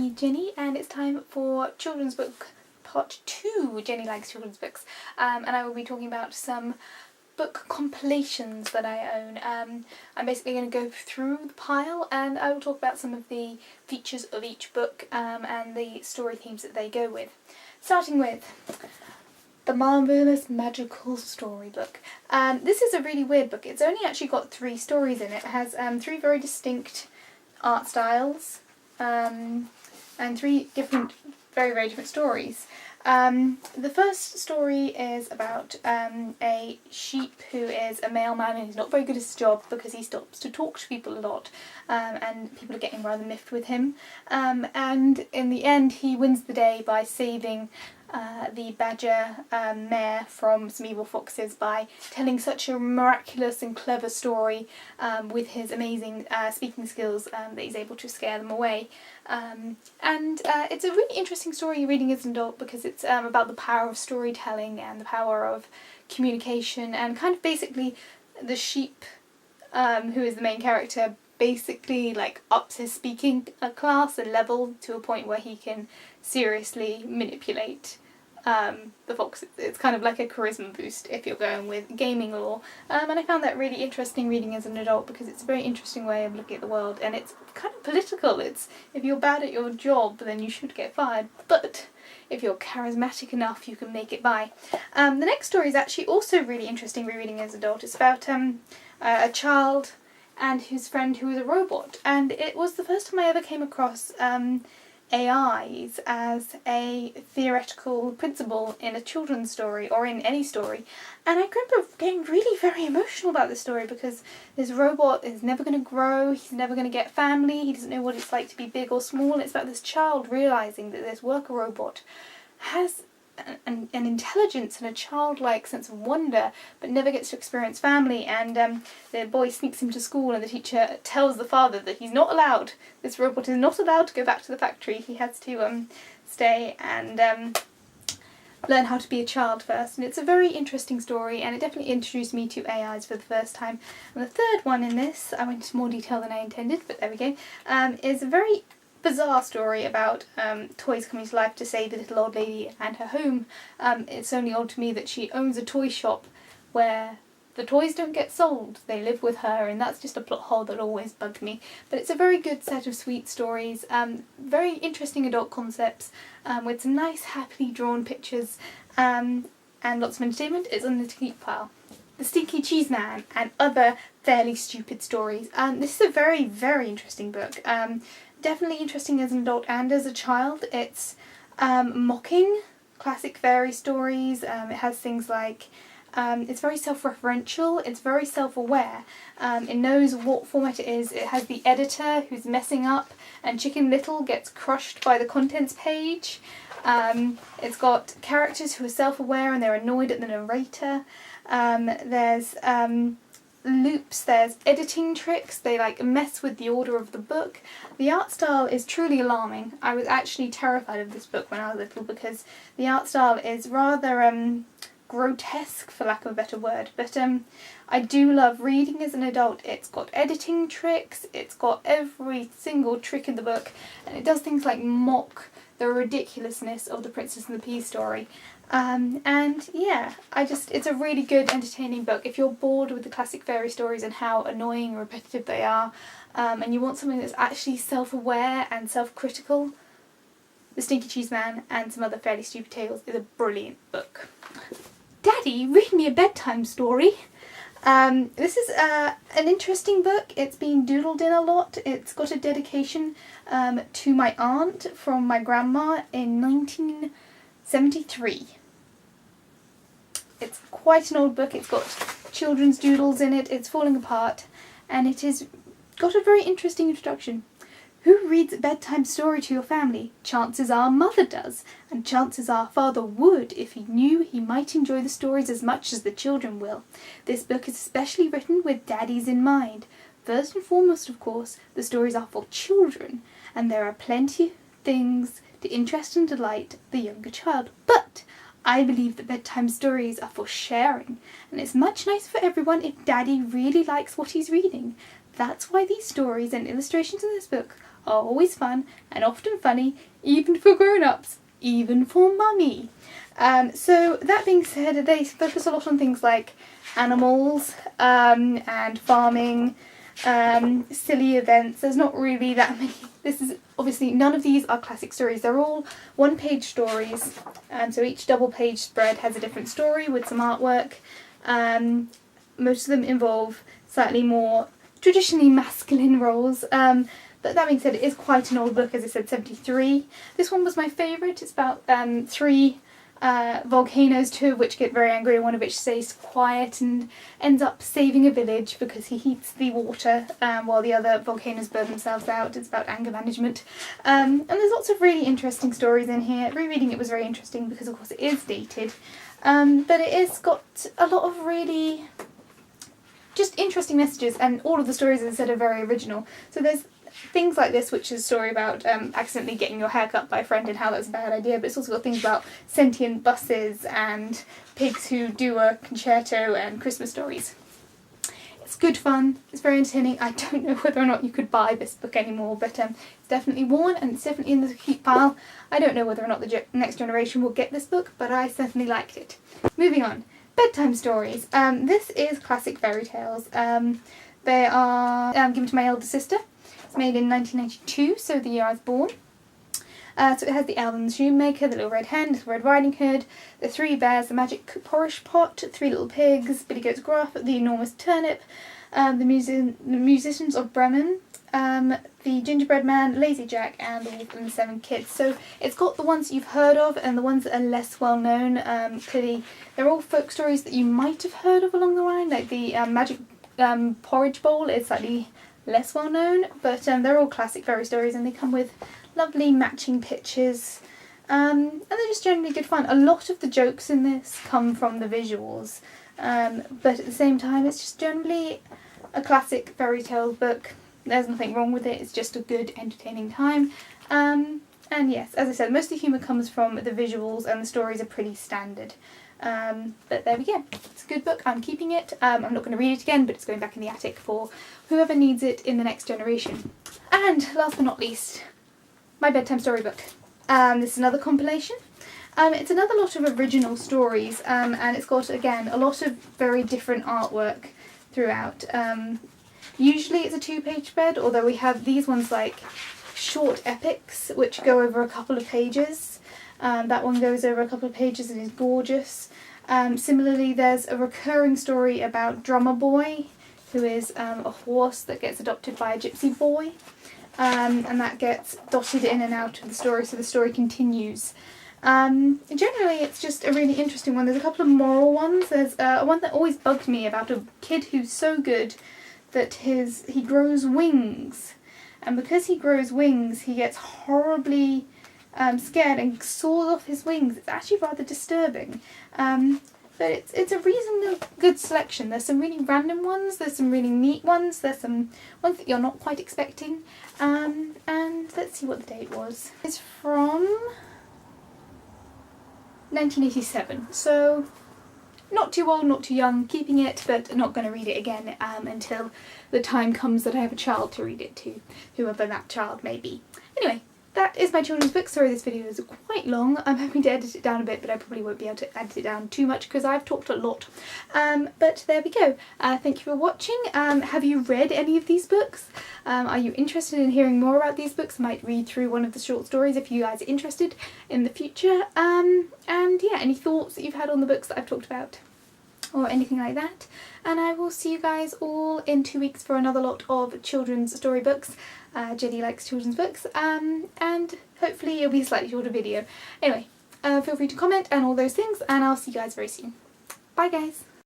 me, Jenny, and it's time for Children's Book Part 2, Jenny Likes Children's Books, and I will be talking about some book compilations that I own. I'm basically going to go through the pile and I will talk about some of the features of each book and the story themes that they go with. Starting with The Marvelous Magical Storybook. This is a really weird book. It's only actually got 3 stories in it. It has 3 very distinct art styles and 3 different, very different stories. The first story is about a sheep who is a mailman and he's not very good at his job because he stops to talk to people a lot and people are getting rather miffed with him. And in the end he wins the day by saving the badger mare from some evil foxes by telling such a miraculous and clever story with his amazing speaking skills that he's able to scare them away. And it's a really interesting story reading as an adult because it's about the power of storytelling and the power of communication, and kind of basically the sheep, who is the main character, basically like ups his speaking class and level to a point where he can seriously manipulate the fox. It's kind of like a charisma boost if you're going with gaming lore, and I found that really interesting reading as an adult because it's a very interesting way of looking at the world, and it's kind of political. It's, if you're bad at your job then you should get fired, but if you're charismatic enough you can make it by. The next story is actually also really interesting rereading as an adult. It's about a child and his friend who is a robot, and it was the first time I ever came across AIs as a theoretical principle in a children's story or in any story, and I remember getting really very emotional about this story because this robot is never going to grow, he's never going to get family, he doesn't know what it's like to be big or small. It's about this child realising that this worker robot has an intelligence and a childlike sense of wonder but never gets to experience family, and the boy sneaks him to school and the teacher tells the father that he's not allowed, this robot is not allowed to go back to the factory, he has to stay and learn how to be a child first. And it's a very interesting story and it definitely introduced me to AIs for the first time. And the third one in this, I went into more detail than I intended, but there we go, is a very bizarre story about toys coming to life to save the little old lady and her home. It's only odd to me that she owns a toy shop where the toys don't get sold, they live with her, and that's just a plot hole that always bugged me. But it's a very good set of sweet stories, very interesting adult concepts with some nice happily drawn pictures and lots of entertainment. It's on the to keep pile. The Stinky Cheese Man and Other Fairly Stupid Stories. This is a very interesting book. Definitely interesting as an adult and as a child. It's mocking classic fairy stories. It has things like, it's very self-referential, it's very self-aware. It knows what format it is. It has the editor who's messing up and Chicken Little gets crushed by the contents page. It's got characters who are self-aware and they're annoyed at the narrator. There's loops, there's editing tricks, they like mess with the order of the book. The art style is truly alarming. I was actually terrified of this book when I was little because the art style is rather grotesque, for lack of a better word, but I do love reading as an adult. It's got editing tricks, it's got every single trick in the book, and it does things like mock the ridiculousness of the Princess and the Pea story. And yeah, it's a really good entertaining book. If you're bored with the classic fairy stories and how annoying and repetitive they are, and you want something that's actually self-aware and self-critical, The Stinky Cheese Man and Some Other Fairly Stupid Tales is a brilliant book. Daddy, read me a bedtime story. This is an interesting book. It's been doodled in a lot. It's got a dedication to my aunt from my grandma in 1973. It's quite an old book. It's got children's doodles in it. It's falling apart, and it has got a very interesting introduction. Who reads a bedtime story to your family? Chances are Mother does, and chances are Father would if he knew he might enjoy the stories as much as the children will. This book is especially written with daddies in mind. First and foremost, of course, the stories are for children, and there are plenty of things to interest and delight the younger child. But I believe that bedtime stories are for sharing, and it's much nicer for everyone if Daddy really likes what he's reading. That's why these stories and illustrations in this book are always fun and often funny, even for grown-ups, even for mummy. So that being said, they focus a lot on things like animals and farming, silly events. There's not really that many. This is obviously, none of these are classic stories. They're all one-page stories, so each double-page spread has a different story with some artwork. Most of them involve slightly more traditionally masculine roles. But that being said, it is quite an old book, as I said, 73. This one was my favourite. It's about 3 volcanoes, 2 of which get very angry and one of which stays quiet and ends up saving a village because he heats the water while the other volcanoes burn themselves out. It's about anger management. And there's lots of really interesting stories in here. Rereading it was very interesting because of course it is dated. But it is got a lot of really just interesting messages, and all of the stories, as I said, are very original. So there's things like this, which is a story about accidentally getting your hair cut by a friend and how that's a bad idea, but it's also got things about sentient buses and pigs who do a concerto and Christmas stories. It's good fun, it's very entertaining. I don't know whether or not you could buy this book anymore, but it's definitely worn and it's definitely in the keep pile. I don't know whether or not the next generation will get this book, but I certainly liked it. Moving on. Bedtime Stories. This is classic fairy tales. They are given to my elder sister. It's made in 1992, so the year I was born. So it has the Owl and the Shoemaker, the Little Red Hen, the Red Riding Hood, the 3 Bears, the Magic Porridge Pot, 3 Little Pigs, Billy Goat's Gruff, the Enormous Turnip, the Musicians of Bremen, the Gingerbread Man, Lazy Jack, and the Wolf and the 7 Kids. So it's got the ones that you've heard of and the ones that are less well known. Clearly, they're all folk stories that you might have heard of along the line, like the Magic Porridge Bowl is slightly less well known, but they're all classic fairy stories and they come with lovely matching pictures. And they're just generally good fun. A lot of the jokes in this come from the visuals, but at the same time it's just generally a classic fairy tale book. There's nothing wrong with it, it's just a good entertaining time. And yes, as I said, most of the humour comes from the visuals and the stories are pretty standard. But there we go, it's a good book, I'm keeping it. I'm not going to read it again, but it's going back in the attic for whoever needs it in the next generation. And last but not least, my bedtime storybook. This is another compilation. It's another lot of original stories, and it's got, again, a lot of very different artwork throughout. Usually it's a 2-page spread, although we have these ones like short epics which go over a couple of pages. That one goes over a couple of pages and is gorgeous. Similarly, there's a recurring story about Drummer Boy, who is a horse that gets adopted by a gypsy boy. And that gets dotted in and out of the story, so the story continues. Generally it's just a really interesting one. There's a couple of moral ones. There's one that always bugged me about a kid who's so good that he grows wings, and because he grows wings he gets horribly scared and saws off his wings. It's actually rather disturbing, but it's a reasonably good selection. There's some really random ones, there's some really neat ones, there's some ones that you're not quite expecting, and let's see what the date was. It's from 1987, so not too old, not too young, keeping it, but not going to read it again until the time comes that I have a child to read it to, whoever that child may be. Anyway, that is my children's book. Sorry this video is quite long. I'm hoping to edit it down a bit, but I probably won't be able to edit it down too much because I've talked a lot. But there we go. Thank you for watching. Have you read any of these books? Are you interested in hearing more about these books? I might read through one of the short stories if you guys are interested in the future. And yeah, any thoughts that you've had on the books that I've talked about or anything like that. And I will see you guys all in 2 weeks for another lot of children's storybooks. Jenny likes children's books, and hopefully it'll be a slightly shorter video. Anyway, feel free to comment and all those things, and I'll see you guys very soon. Bye guys!